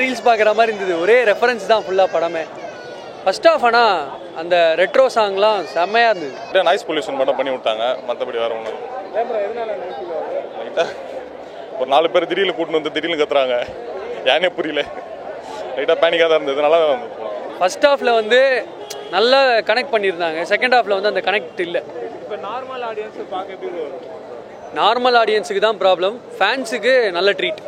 Reels பார்க்குற மாதிரி இருந்தது. ஒரே ரெஃபரன்ஸ் தான் ஃபுல்லாக படமே. ஃபர்ஸ்ட் ஆஃப் ஆனால் அந்த ரெட்ரோ சாங்லாம் செம்மையாக இருந்தது. நாய்ஸ் பொல்யூஷன் மட்டும் பண்ணி விட்டாங்க, மற்றபடி வேறு ஒன்றும் லைட்டாக ஒரு 4 பேர் திடீர்னு கூட்டின்னு வந்து திடீர்னு கத்துறாங்க, ஏனே புரியல. லைட்டாக பேனிக்காக தான் இருந்தது, நல்லா தான் வந்து. ஃபர்ஸ்ட் ஹாஃபில் வந்து நல்லா கனெக்ட் பண்ணியிருந்தாங்க, செகண்ட் ஹாஃபில் வந்து அந்த கனெக்ட் இல்லை. இப்போ நார்மல் ஆடியன்ஸு பார்க்க எப்படி வரும்? நார்மல் ஆடியன்ஸுக்கு தான் ப்ராப்ளம், ஃபேன்ஸுக்கு நல்ல ட்ரீட்.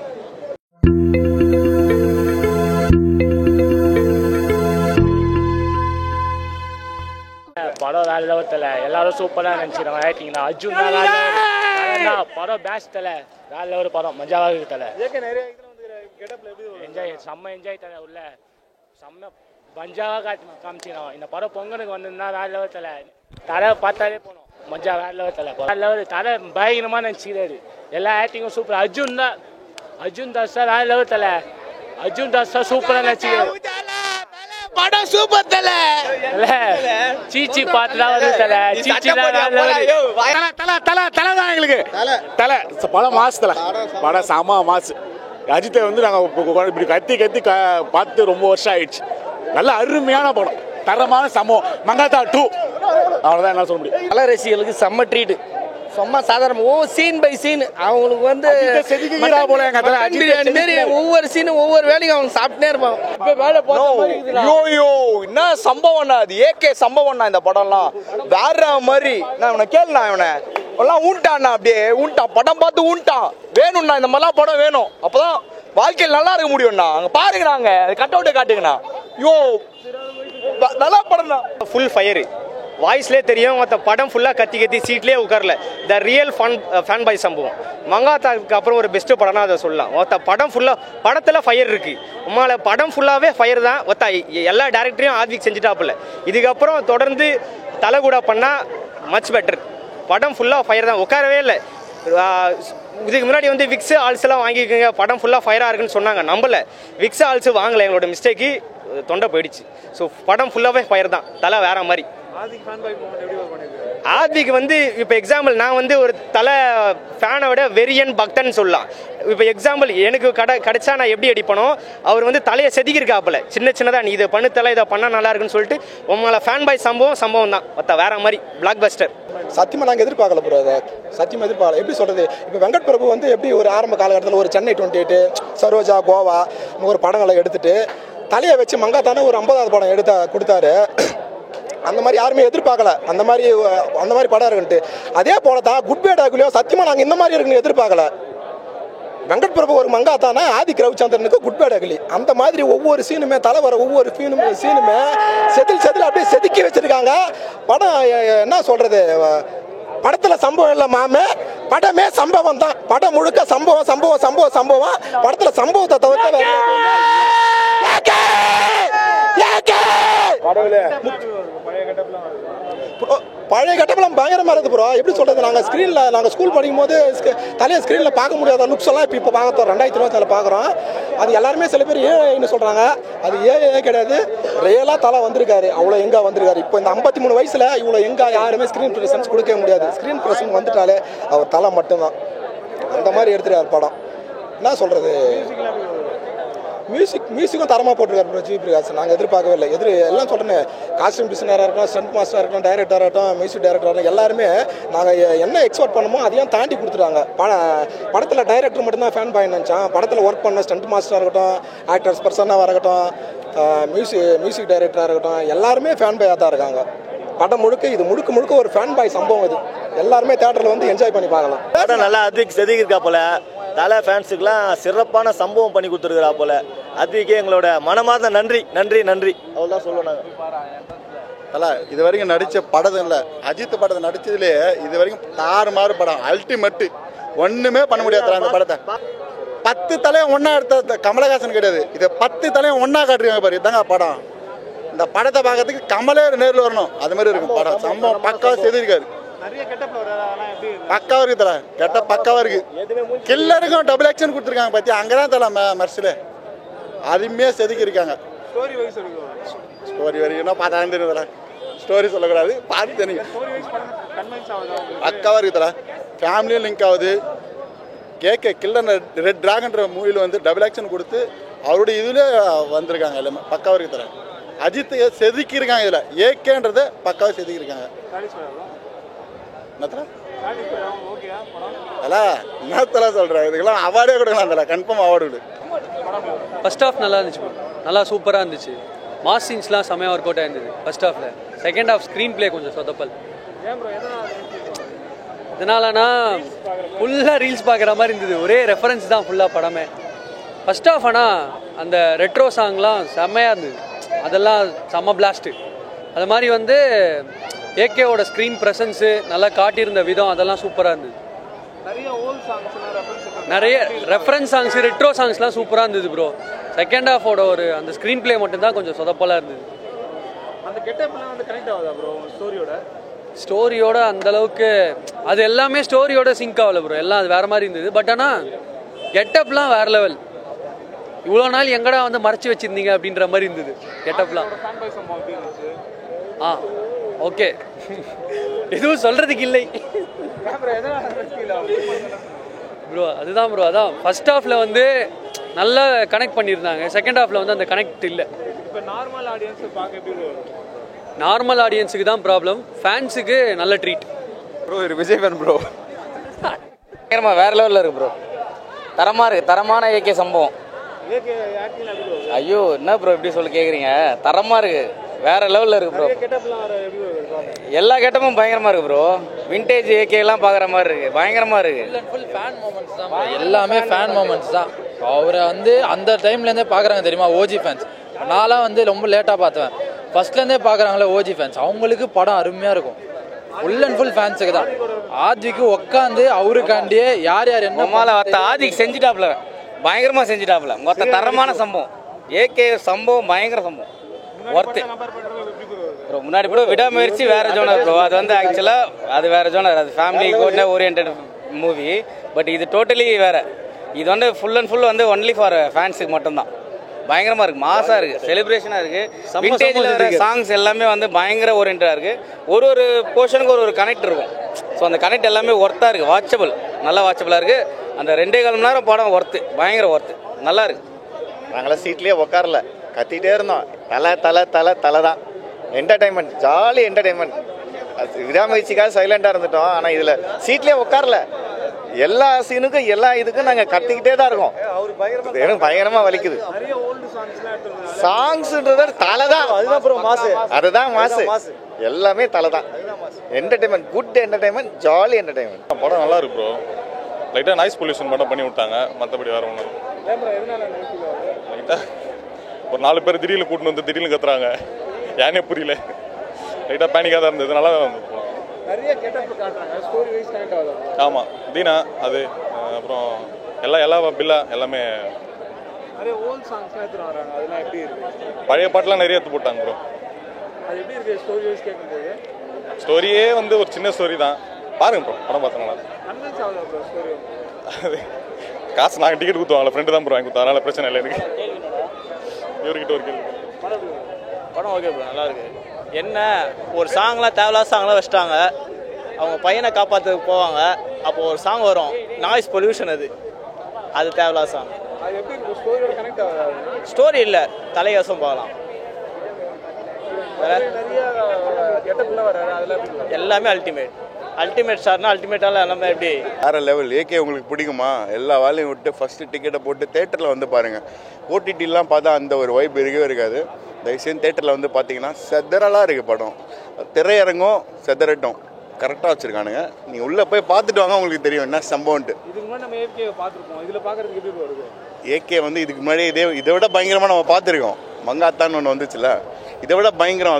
படம் வேற லெவத்தில் எல்லாரும் சூப்பராக நினச்சிக்கிறாங்க. ஆக்டிங்னா அர்ஜுன் படம் பேஸ்ட் தலை, வேற லெவல் படம், மஜாவாக இருக்கு தலை. என்ஜாய், செம்ம என்ஜாய் தலை. உள்ள செம்ம பஞ்சாவாக காமிச்சிடும். இந்த படம் பொங்கலுக்கு வந்திருந்தா வேற லெவல் தலை. தலை பார்த்தாலே போனோம், மஜா வேற லெவல் தலை. வேற லெவல் தலை பயங்கரமாக நினச்சிக்கிறாரு. எல்லா ஆக்டிங்கும் சூப்பர். அர்ஜுன் தாஸ் தான் வேற லெவல் தலை. அர்ஜுன் தாஸ் தான் சூப்பராக நினச்சிக்கிறாரு. படம் சூப்பர் தல. சீச்சி பாட்டுல வந்து தல, சீச்சி தான் எங்களுக்கு தல. படம் மாசு தல, படம் செம மாசு. அஜித்தை வந்து நாங்கள் இப்படி கத்தி கத்தி பார்த்து ரொம்ப வருஷம் ஆயிடுச்சு. நல்ல அருமையான படம், தரமான சம்பவம். மங்காத்தா 2 அவ்வளோதான் என்ன சொல்ல முடியும். கலை ரசிகர்களுக்கு செம்ம ட்ரீட், சும்மா சாதாரண சீன் பை சீன் அவங்களுக்கு வந்து ஒவ்வொரு சீனும் ஒவ்வொரு வேலையும் அவங்க சாப்பிட்டே இருப்பாங்க. என்ன சம்பவம்னா அது ஏகே சம்பவம்னா இந்த படம்லாம் வேற மாதிரி. நான் இவனை கேளுண்ணா, இவனை எல்லாம் ஊன்ட்டாண்ணா, அப்படியே ஊன்ட்டான், படம் பார்த்து ஊன்ட்டான். வேணும்ண்ணா இந்த மாதிரிலாம் படம் வேணும், அப்பதான் வாழ்க்கையில் நல்லா இருக்க முடியும்ண்ணா. அங்கே பாருங்கண்ணாங்க, கட் அவுட்டை காட்டுங்கண்ணா. யோ நல்லா படம் தான். ஃபுல் ஃபயரு வாய்ஸ்லேயே தெரியும். மற்ற படம் ஃபுல்லாக கத்தி கத்தி சீட்லேயே உட்காரல. த ரியல் ஃபேன் பாய் சம்பவம். மங்காத்தாக்கு அப்புறம் ஒரு பெஸ்ட்டு படம்னா அதை சொல்லலாம். மொத்த படம் ஃபுல்லாக படத்தில் ஃபயர் இருக்குது. உமால படம் ஃபுல்லாகவே ஃபயர் தான். மொத்த எல்லா டேரக்டரையும் ஆத்விக் செஞ்சுட்டாப்புல. இதுக்கப்புறம் தொடர்ந்து தலை கூட பண்ணால் மச் பெட்டர். படம் ஃபுல்லாக ஃபயர் தான், உட்காரவே இல்லை. இதுக்கு முன்னாடி வந்து விக்ஸ் ஆல்ஸ் எல்லாம் வாங்கிக்கோங்க, படம் ஃபுல்லாக ஃபயராக இருக்குன்னு சொன்னாங்க, நம்பலை. விக்ஸ் ஆல்ஸ் வாங்கலை, எங்களோட மிஸ்டேக்கு தொண்டை போயிடுச்சு. ஸோ படம் ஃபுல்லாகவே ஃபயர் தான், தலை வேற மாதிரி. ஆத்விக் வந்து இப்போ எக்ஸாம்பிள், நான் வந்து ஒரு தலை ஃபேனை விட வெரியன் பக்தன் சொல்லலாம். இப்போ எக்ஸாம்பிள் எனக்கு கிடைச்சா நான் எப்படி அடிப்பனோ, அவர் வந்து தலையை செதுக்கியிருக்காப்புல சின்னதாக, நீ இதை பண்ணு தலை, இதை பண்ணால் நல்லா இருக்குன்னு சொல்லிட்டு உங்களை ஃபேன் பாய் சம்பவம் தான். மற்ற வேற மாதிரி பிளாக் பஸ்டர். சத்தியமாக நாங்கள் எதிர்பார்க்கல ப்ரோ, அதை சத்தியமாக எதிர்பார்க்கல. எப்படி சொல்கிறது, இப்போ வெங்கட் பிரபு வந்து எப்படி ஒரு ஆரம்ப காலகட்டத்தில் ஒரு சென்னை 28, சரோஜா, கோவா ஒரு படங்களை எடுத்துட்டு தலையை வச்சு மங்காத்தானே ஒரு 50வது படம் கொடுத்தாரு. அந்த மாதிரி யாருமே எதிர்பார்க்கல, அந்த மாதிரி படம் இருக்குன்ட்டு. அதே போல தான் குட் பேட் ஆகுலையோ சத்தியமாக நாங்கள் இந்த மாதிரி இருக்குன்னு எதிர்பார்க்கல. வெங்கட் பிரபு ஒரு மங்காத்தானா, ஆதிக் ரவிச்சந்திரனுக்கு குட் பேட் அகலி. அந்த மாதிரி ஒவ்வொரு சீனுமே தலை வர ஒவ்வொரு சீனுமே செதில் அப்படியே செதுக்கி வச்சிருக்காங்க. படம் என்ன சொல்றது, படத்துல சம்பவம் இல்லை மாமே, படமே சம்பவம் தான். படம் முழுக்க சம்பவம். படத்துல சம்பவத்தை தவிர்த்து பழைய கட்டப்பெல்லாம் பயங்கரமாக இருக்குது ப்ரோ. எப்படி சொல்கிறது, நாங்கள் ஸ்கூல் படிக்கும் போது தலையை ஸ்க்ரீனில் பார்க்க முடியாத லுக்ஸ் எல்லாம் இப்போ பார்க்குறோம். 2024 பார்க்குறோம். அது எல்லாருமே சில பேர் ஏன்னு சொல்கிறாங்க, அது ஏ கிடையாது, ரியலாக தலை வந்திருக்காரு. அவ்வளோ எங்கே வந்திருக்காரு. இப்போ இந்த 53 வயசில் இவ்வளோ எங்கே யாருமே ஸ்க்ரீன் ப்ரெசன்ஸ் கொடுக்கவே முடியாது. ஸ்க்ரீன் ப்ரெசன்ஸ் வந்துட்டாலே அவர் தலை மட்டும்தான். அந்த மாதிரி எடுத்துருக்காரு படம். என்ன சொல்கிறது, மியூசிக்கும் தரமாக போட்டிருக்காரு ப்ரோ ஜி பிரகாஷ். நாங்கள் எதிர்பார்க்கவே இல்லை. எல்லாம் சொல்கிறேன், காஸ்டியூம் டிசைனராக இருக்கட்டும், ஸ்டண்ட் மாஸ்டராக இருக்கட்டும், டைரக்டராக இருக்கட்டும், மியூசிக் டைரக்டராக இருக்கட்டும், எல்லாருமே நாங்கள் என்ன எக்ஸ்பெக்ட் பண்ணமோ அதையும் தாண்டி கொடுத்துருவாங்க. படத்தில் டைரக்டர் மட்டும்தான் ஃபேன் பாய் நினச்சான். படத்தில் ஒர்க் பண்ண ஸ்டண்ட் மாஸ்டராக இருக்கட்டும், ஆக்டர்ஸ் பர்சனாக இருக்கட்டும், மியூசிக் டைரக்டராக இருக்கட்டும், எல்லாருமே ஃபேன் பாயாக தான் இருக்காங்க. படம் இது முழுக்க ஒரு ஃபேன் பாய் சம்பவம். இது எல்லாருமே தேட்டரில் வந்து என்ஜாய் பண்ணி பார்க்கலாம். படம் நல்லா அதுக்கு செதுக்கிருக்கா போல. தலை ஃபேன்ஸுக்கெல்லாம் சிறப்பான சம்பவம் பண்ணி கொடுத்துருக்குறா போல. அதுக்கே எங்களோட மனமார்ந்த நன்றி. அவ்வளோதான் சொல்லுவாங்க. தலை இது வரைக்கும் நடித்த படம் இல்லை, அஜித் படத்தை நடித்ததுலேயே இது வரைக்கும் தாறுமாறு படம், அல்டிமேட்டு. ஒன்றுமே பண்ண முடியாது அந்த படத்தை. 10 தலையும் ஒன்றா எடுத்த கமலஹாசன் கிடையாது, இது 10 தலையும் ஒன்றா காட்டுறீங்க பாரு. இதுதாங்க படம். இந்த படத்தை பார்க்கறதுக்கு கமலே நேரில் வரணும், அது மாதிரி இருக்கும் படம். சம்பவம் பக்காவாக செதுக்கிருக்காரு. பக்காவாக இருக்கு தலை, பக்காவாக இருக்கு. கில்லருக்கும் டபுள் ஆக்ஷன் கொடுத்துருக்காங்க பார்த்தியா, அங்கே தான் தலை மர்சில் அதுமே செதுக்கி இருக்காங்க. ஸ்டோரி வரைக்கும் பார்த்தா தெரியும் தலை, ஸ்டோரி சொல்லக்கூடாது, பார்த்து தெரியும். பக்காவாக இருக்கு தலை, ஃபேமிலியும் லிங்க் ஆகுது. கில்லர் ரெட் டிராகன்ற மூவியில் வந்து டபுள் ஆக்ஷன் கொடுத்து அவருடைய இதில் வந்திருக்காங்க எல்லாமே பக்காவாக இருக்கு தரேன். அஜித் செதுக்கியிருக்காங்க இதில். ஏகேன்றதை பக்காவாக செதுக்கியிருக்காங்க. என்னத்தல என்னத்தல சொல்கிறேன், இதுக்கெல்லாம் அவார்டே கொடுக்கலாம். அதில் கன்ஃபார்ம் அவார்டு கொடு. ஃபர்ஸ்ட் ஹாஃப் நல்லா இருந்துச்சு bro. நல்லா சூப்பராக இருந்துச்சு. மாஸ் சீன்ஸ்லாம் செம்மையாக ஒர்க் அவுட் ஆயிருந்தது ஃபர்ஸ்ட் ஹாஃபில். செகண்ட் ஹாஃப் ஸ்க்ரீன் ப்ளே கொஞ்சம் சொதப்பல். இதனாலனா ஃபுல்லாக ரீல்ஸ் பார்க்குற மாதிரி இருந்தது. ஒரே ரெஃபரன்ஸ் தான் ஃபுல்லாக படமே. ஃபர்ஸ்ட் ஹாஃப் ஆனால் அந்த ரெட்ரோ சாங்லாம் செம்மையாக இருந்தது. அதெல்லாம் செம்ம பிளாஸ்ட்டு. அது மாதிரி வந்து ஏகேவோட ஸ்க்ரீன் ப்ரெசன்ஸு நல்லா காட்டியிருந்த விதம் அதெல்லாம் சூப்பராக இருந்தது. நிறைய ரெஃபரன்ஸ் சாங்ஸ் ரெட்ரோ சாங்ஸ்லாம் சூப்பராக இருந்தது ப்ரோ. செகண்ட் ஹாஃபோட ஒரு அந்த ஸ்க்ரீன் ப்ளே மட்டும்தான் கொஞ்சம் சொதப்பலாக இருந்தது. அந்த கெட்டப்லாம் வந்து கனெக்ட் ஆகுதா ப்ரோ ஸ்டோரியோட அந்தளவுக்கு அது எல்லாமே ஸ்டோரியோட சிங்க் ஆகல ப்ரோ. எல்லாம் அது வேறு மாதிரி இருந்தது. பட் ஆனால் கெட்டப்லாம் வேறு லெவல். இவ்வளோ நாள் எங்கடா வந்து மறைச்சி வச்சுருந்தீங்க அப்படின்ற மாதிரி இருந்தது கெட்டப்லாம். ஓகே எதுவும் சொல்கிறதுக்கு இல்லை ப்ரோ. அதுதான் ப்ரோ. அதான் ஃபர்ஸ்ட் ஹாஃபில் வந்து நல்லா கனெக்ட் பண்ணியிருந்தாங்க. செகண்ட் ஹாஃபில் வந்து அந்த கனெக்ட் இல்லை. இப்போ நார்மல் ஆடியன்ஸ் பார்க்க எப்படி ப்ரோ? நார்மல் ஆடியன்ஸுக்கு தான் ப்ராப்ளம். ஃபேன்ஸுக்கு நல்ல ட்ரீட் ப்ரோ. ஒரு விஜய் ஃபேன் ப்ரோ. பயங்கரமாக வேறு லெவலில் இருக்குது ப்ரோ. தரமாக இருக்குது. தரமான ஏகே சம்பவம். ஐயோ என்ன ப்ரோ இப்படி சொல்லி கேட்குறீங்க? தரமாக இருக்குது. வேறு லெவலில் இருக்குது ப்ரோ. எல்லா கெட்டமும் பயங்கரமாக இருக்குது ப்ரோ. விண்டேஜ் ஏகேலாம் பார்க்குற மாதிரி இருக்குது. பயங்கரமாக இருக்குது. எல்லாமே ஃபேன் மூமெண்ட்ஸ் தான். அவரை வந்து அந்த டைம்லேருந்தே பார்க்குறாங்க தெரியுமா ஓஜி ஃபேன்ஸ். நான்லாம் வந்து ரொம்ப லேட்டாக பார்த்தேன். ஃபர்ஸ்ட்லேருந்தே பார்க்குறாங்களே ஓஜி ஃபேன்ஸ். அவங்களுக்கு படம் அருமையாக இருக்கும். ஃபுல் அண்ட் ஃபுல் ஃபேன்ஸுக்கு தான். ஆதிக்கு உட்காந்து அவருக்காண்டியே யார் யார் என்ன மேலே ஆதிக்கு செஞ்சுட்டாப்புல. பயங்கரமாக செஞ்சுட்டாப்புல. மொத்த தரமான சம்பவம். ஏகே சம்பவம் பயங்கர சம்பவம். Worth bro. முன்னாடி கூட விடாமுயற்சி வேறு ஜோனர் ப்ரோ. அது வந்து ஆக்சுவலாக அது வேறு ஜோனர். அது ஃபேமிலி ஓரியன்ட் மூவி. பட் இது டோட்டலி வேறு. இது வந்து ஃபுல் அண்ட் ஃபுல் வந்து ஒன்லி ஃபார் ஃபேன்ஸுக்கு மட்டும்தான். பயங்கரமாக இருக்குது. மாசாக இருக்குது. செலிப்ரேஷனாக இருக்குது. விண்டேஜில் சாங்ஸ் எல்லாமே வந்து பயங்கர ஓரியன்டாக இருக்குது. ஒரு ஒரு போர்ஷனுக்கு ஒரு ஒரு கனெக்ட் இருக்கும். ஸோ அந்த கனெக்ட் எல்லாமே ஒர்த்தாக இருக்குது. வாட்சபிள். நல்லா வாட்சபிளாக இருக்குது. அந்த 2.25 மணி நேரம் படம் ஒர்த்து. பயங்கர ஒர்த்து. நல்லா இருக்குது. நாங்களாம் சீட்லேயே உட்காரல, கத்திகிட்டே இருந்தோம். தலை தலை தலை தலை தான். Entertainment, jolly entertainment. விடாமுயற்சிக்காக சைலண்டாக இருந்துட்டோம். ஆனால் இதில் சீட்லேயே உட்காரல. எல்லா சீனுக்கும் எல்லா இதுக்கும் நாங்கள் கத்திக்கிட்டே தான் இருக்கோம். எனக்கு பயங்கரமாக வலிக்குது. சாங்ஸ்ன்றத தலை தான். அதுதான் ப்ரோ மாசு. அதுதான் மாசு. எல்லாமே தலை தான். Entertainment, good entertainment, jolly entertainment. படம் நல்லா இருக்கு ப்ரோ. லைட்டாக நாய்ஸ் பொல்யூஷன் மட்டும் பண்ணி விட்டாங்க. மற்றபடி வேறு ஒன்றும் லைட்டாக ஒரு 4 பேர் திடீர்னு கூட்டின்னு வந்து திடீர்னு கத்துறாங்க. ஏனே புரியல. லைட்டாக பேனிக்காக தான் இருந்தது. நல்லா தான் வந்து நிறைய கெட்டப் காட்டுறாங்க. ஸ்டோரி வைஸ் கனெக்ட் ஆகுது. ஆமாம். தீனா அது அப்புறம் எல்லா பில்லா எல்லாமே நிறைய ஓல்ட் சாங்ஸ்லாம் எடுத்துட்டு வராங்க. அதெல்லாம் எப்படி இருக்கு? பழைய பாட்டெலாம் நிறைய எடுத்து போட்டாங்க ப்ரோ. அது எப்படி இருக்கு ஸ்டோரி வைஸ் கேட்கும்போது? ஸ்டோரியே வந்து ஒரு சின்ன ஸ்டோரி தான். பாருங்க ப்ரோ, படம் பார்த்தனால கன்வின்ஸ் ஆகுதா ப்ரோ ஸ்டோரி? அது காசு நாங்கள் டிக்கெட் கொடுத்துவாங்களே, ஃப்ரெண்டு தான் ப்ரோ வாங்கி கொடுத்தா. அதனால பிரச்சனை இல்லை எனக்கு. இவர்கிட்ட ஒரு கேள்வி. படம் ஓகே ப்ரோ, நல்லா இருக்கு. என்ன ஒரு சாங்லாம் தேவையில்லாத சாங்லாம் வச்சுட்டாங்க. அவங்க பையனை காப்பாற்றுறதுக்கு போவாங்க. அப்போ ஒரு சாங் வரும், நாய்ஸ் பொல்யூஷன். அது தேவையில்லாத சாங். அது எப்படி ஸ்டோரியோட கனெக்ட் ஆகுது? ஸ்டோரி இல்லை, தலையாசம் பார்க்கலாம். நிறைய கெட்டப்லாம் வராது. அதெல்லாம் எல்லாமே அல்டிமேட் ஸ்டார்னா அல்டிமேட்டால எல்லாமே எப்படி வேறு லெவல். ஏகே உங்களுக்கு பிடிக்குமா? எல்லா வேலையும் விட்டு ஃபஸ்ட்டு டிக்கெட்டை போட்டு தேட்டரில் வந்து பாருங்கள். ஓடிடிலாம் பார்த்தா அந்த ஒரு வைப் இருக்கவே இருக்காது. தயவுசெய்து தேட்டரில் வந்து பார்த்தீங்கன்னா செதறலாக இருக்குது படம். திரையரங்கும் செதறட்டும் கரெக்டாக வச்சுருக்கானுங்க. நீங்கள் உள்ளே போய் பார்த்துட்டு வாங்க, உங்களுக்கு தெரியும் என்ன சம்பவம்ட்டு. இதுக்கு முன்னாடி நம்ம ஏகே பார்த்துருப்போம். இதில் பார்க்குறதுக்கு எப்படி வருது? ஏகே வந்து இதுக்கு முன்னாடி இதை விட பயங்கரமாக நம்ம பார்த்துருக்கோம். மங்காத்தான்னு ஒன்று வந்துச்சுல, இதை விட பயங்கரம்.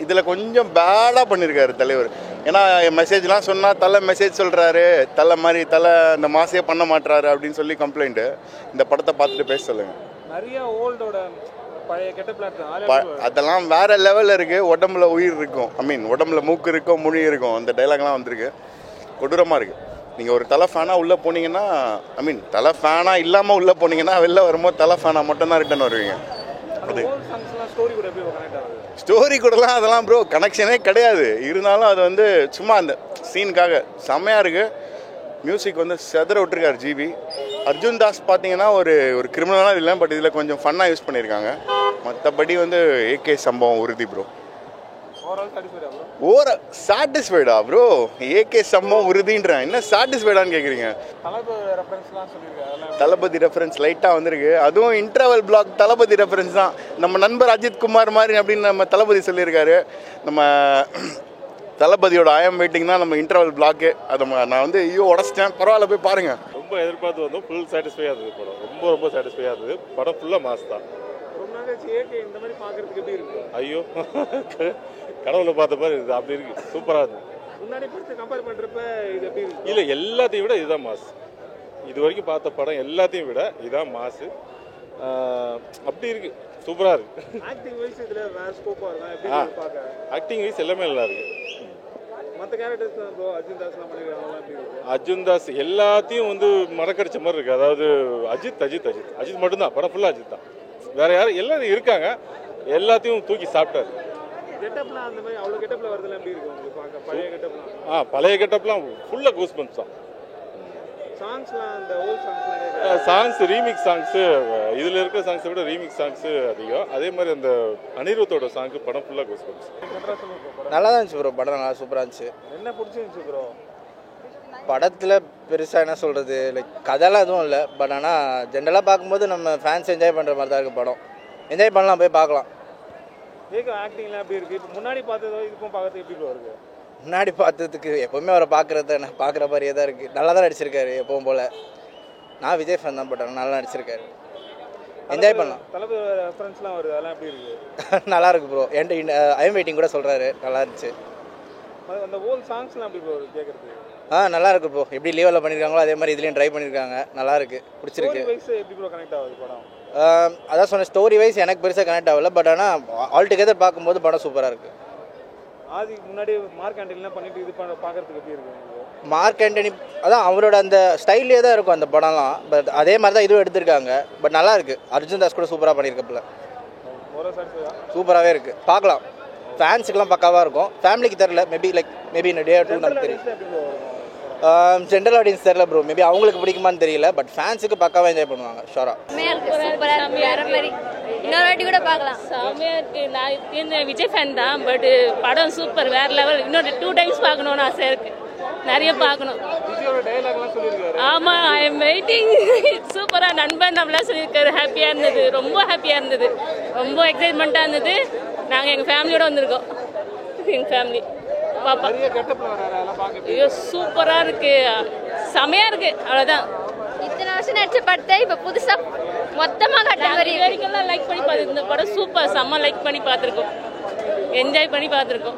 இதில் கொஞ்சம் பேடாக பண்ணியிருக்காரு தலைவர். ஏன்னா மெசேஜ்லாம் சொன்னால் தலை மெசேஜ் சொல்கிறாரு, தலை மாதிரி தலை இந்த மாசே பண்ண மாட்டுறாரு அப்படின்னு சொல்லி கம்ப்ளைண்ட்டு. இந்த படத்தை பார்த்துட்டு பேச சொல்லுங்கள். நிறைய ஓல்டோட பழைய கெட்டப்லாம் அதெல்லாம் வேறு லெவலில் இருக்குது. உடம்புல உயிர் இருக்கும், உடம்புல மூக்கு இருக்கும், மொழி இருக்கும். அந்த டைலாக்லாம் வந்திருக்கு. கொடூரமாக இருக்குது. நீங்கள் ஒரு தலை ஃபேனாக உள்ளே போனீங்கன்னா, தலை ஃபேனாக இல்லாமல் உள்ளே போனீங்கன்னா வெளில வரும்போது தலை ஃபேனாக மட்டும்தான் ரிட்டர்ன் வருவீங்க. அது ஸ்டோரி கூடலாம் அதெல்லாம் ப்ரோ கனெக்ஷனே கிடையாது. இருந்தாலும் அது வந்து சும்மா அந்த சீனுக்காக செம்மையாக இருக்குது. மியூசிக் வந்து செதற விட்டுருக்காரு ஜிபி. அர்ஜுன் தாஸ் பார்த்தீங்கன்னா ஒரு கிரிமினலாக இல்லை, பட் இதில் கொஞ்சம் ஃபன்னாக யூஸ் பண்ணியிருக்காங்க. மற்றபடி வந்து ஏகே சம்பவம் உறுதி ப்ரோ. சாட்டிஸ்ஃபைடா ப்ரோ? ஏகே சம்பவம் உறுதின்றேன், என்ன சாட்டிஸ்ஃபைடான்னு கேட்குறீங்க? தளபதி ரெஃபரன்ஸ் லைட்டாக வந்திருக்கு, அதுவும் இன்டர்வல் பிளாக் தளபதி ரெஃபரன்ஸ் தான். நம்ம நண்பர் அஜித் குமார் மாதிரி அப்படின்னு நம்ம தளபதி சொல்லியிருக்காரு. நம்ம தளபதியோட ஐஎம் வெயிட்டிங் தான் நம்ம இன்டர்வல் பிளாக்கு. அதை நான் வந்து உடச்சிட்டேன், பரவாயில்ல போய் பாருங்க. ரொம்ப எதிர்பார்த்து வந்தோம், ஃபுல் சாட்டிஸ்ஃபையாக இருந்தது படம். ரொம்ப சாட்டிஸ்ஃபையாக இருந்தது படம். ஃபுல்லாக மாஸ் தான். இந்த மாதிரி பார்க்கறதுக்கு எப்படி இருக்கு? ஐயோ கடவுளை பார்த்த மாதிரி இருக்குது, அப்படி இருக்கு, சூப்பராக இருக்குது. முன்னாடி படத்தை கம்பேர் பண்ணுறப்ப இது எப்படி இருக்கு? இல்லை, எல்லாத்தையும் விட இதுதான் மாஸ். இது வரைக்கும் பார்த்த படம் எல்லாத்தையும் விட இதுதான் மாசு. அப்படி இருக்கு, சூப்பராக இருக்கு. ஆக்டிங் வைஸ் இதில் வேற ஸ்கோப்பாக இருக்கும், எப்படி பார்க்க? ஆக்டிங் வைஸ் எல்லாமே நல்லா இருக்கு. மற்ற கேரக்டர்ஸ் தான் ப்ரோ அர்ஜுன் தாஸ்லாம் பண்ணிருக்காங்க. எப்படி இருக்கு? அர்ஜுன் தாஸ் எல்லாத்தையும் வந்து மறக்கடிச்ச மாதிரி இருக்கு. அதாவது அஜித் மட்டும்தான், படம் ஃபுல்லாக அஜித் தான். வேற யாரும் எல்லாரும் இருக்காங்க, எல்லாத்தையும் தூக்கி சாப்பிட்டாரு. கெட்டப்லாம் அந்த மாதிரி அவ்வளோ கெட்டப்ல வரதுல எப்படி இருக்கு உங்களுக்கு பார்க்க? பழைய கெட்டப்லாம் பழைய கெட்டப்லாம் ஃபுல்லாக கூஸ் பம்ப்ஸ் தான். சாங்ஸ்லாம் அந்த ஓல்ட் சாங்ஸ்லாம் சாங்ஸ் ரீமிக்ஸ் சாங்ஸு, இதில் இருக்கிற சாங்ஸை விட ரீமிக்ஸ் சாங்ஸு அதிகம். அதே மாதிரி அந்த அனிருத்தோட சாங்கு படம் ஃபுல்லாக கூஸ் பம்ப்ஸ். நல்லா தான் இருந்துச்சு ப்ரோ, படம் நல்லா சூப்பராக இருந்துச்சு. என்ன பிடிச்சிருந்துச்சு ப்ரோ படத்தில்? பெருசாக என்ன சொல்கிறது, லைக் கதைலாம் எதுவும் இல்லை, பட் ஆனால் ஜென்ரலாக பார்க்கும்போது நம்ம ஃபேன்ஸ் என்ஜாய் பண்ணுற மாதிரி தான் இருக்குது படம். என்ஜாய் பண்ணலாம், போய் பார்க்கலாம். ஏக ஆக்டிங்லாம் எப்படி இருக்குது? இப்போ முன்னாடி பார்த்ததோ இதுக்கும் பார்க்கறதுக்கு எப்படி ப்ரோ இருக்குது? முன்னாடி பார்த்ததுக்கு எப்போவுமே அவரை பார்க்குறது என்ன பார்க்குற மாதிரியே தான் இருக்குது. நல்லா தான் நடிச்சிருக்காரு எப்பவும் போல். நான் விஜய் ஃபேன் தான், பட் நல்லா நடிச்சிருக்காரு, என்ஜாய் பண்ணலாம். தளபதி ரெஃபரன்ஸ்லாம் வருது, அதெல்லாம் எப்படி இருக்குது? நல்லா இருக்கு ப்ரோ. என்கிட்ட ஐஎம் வெயிட்டிங் கூட சொல்கிறாரு, நல்லா இருந்துச்சு. அந்த ஓல்ட் சாங்ஸ்லாம் எப்படி ப்ரோ கேட்குறது? நல்லா இருக்கு ப்ரோ. எப்படி லீவலில் பண்ணியிருக்காங்களோ அதே மாதிரி இதுலேயும் ட்ரை பண்ணியிருக்காங்க, நல்லா இருக்கு, பிடிச்சிருக்கு. எப்படி ப்ரோ கனெக்ட் ஆகுது படம்? அதான் சொன்ன ஸ்டோரி வைஸ் எனக்கு பெருசாக கனெக்ட் ஆகல, பட் ஆனால் ஆல் டுகெதர் பார்க்கும்போது படம் சூப்பராக இருக்குது. ஆதிக்கு முன்னாடி மார்க் ஆண்டனிலாம் பண்ணிட்டு இது பார்க்கறதுக்கு எப்படி இருக்கு? மார்க் ஆண்டனி அதான் அவரோட அந்த ஸ்டைல்லே தான் இருக்கும் அந்த படம்லாம், பட் அதே மாதிரி தான் இதுவும் எடுத்திருக்காங்க. பட் நல்லா இருக்குது. அர்ஜுன் தாஸ் கூட சூப்பராக பண்ணியிருக்கப்பில்ல, சூப்பராகவே இருக்குது, பார்க்கலாம். ஃபேன்ஸுக்கெலாம் பக்காவாக இருக்கும், ஃபேமிலிக்கு தெரில. Maybe in a day or two நமக்கு தெரியும். ஜென்ரல் ஆடியன்ஸ் தெரியல ப்ரோ, மேபி அவங்களுக்கு பிடிக்குமான்னு தெரியல, பட் ஃபேன்ஸுக்கு பக்காவாக என்ஜாய் பண்ணுவாங்க ஷோரா. இன்னொரு வாட்டி கூட பார்க்கலாம். செம்மையாக இருக்குது. நான் விஜய் ஃபேன் தான், பட் படம் சூப்பர், வேறு லெவல். இன்னொரு 2 times பார்க்கணுன்னு ஆசையாக இருக்குது, நிறைய பார்க்கணும். ஆமாம், ஐ எம் வெயிட்டிங். சூப்பராக நண்பன் நம்மளாம் சொல்லியிருக்காரு, ஹாப்பியாக இருந்தது, ரொம்ப ஹாப்பியாக இருந்தது, ரொம்ப எக்ஸைட்மெண்ட்டாக இருந்தது. நாங்கள் எங்கள் ஃபேமிலியோட வந்திருக்கோம், எங்கள் ஃபேமிலி பாப்பா. ஐயோ சூப்பராக இருக்கு, செமையாக இருக்கு, அவ்வளோதான். இத்தனை வருஷம் நடிச்ச படத்தை இப்போ புதுசாக மொத்தமாக கட்ட மாதிரி வரைக்கும் லைக் பண்ணி பார்த்து இந்த படம் சூப்பர், செம்ம லைக் பண்ணி பார்த்துருக்கோம், என்ஜாய் பண்ணி பார்த்துருக்கோம்.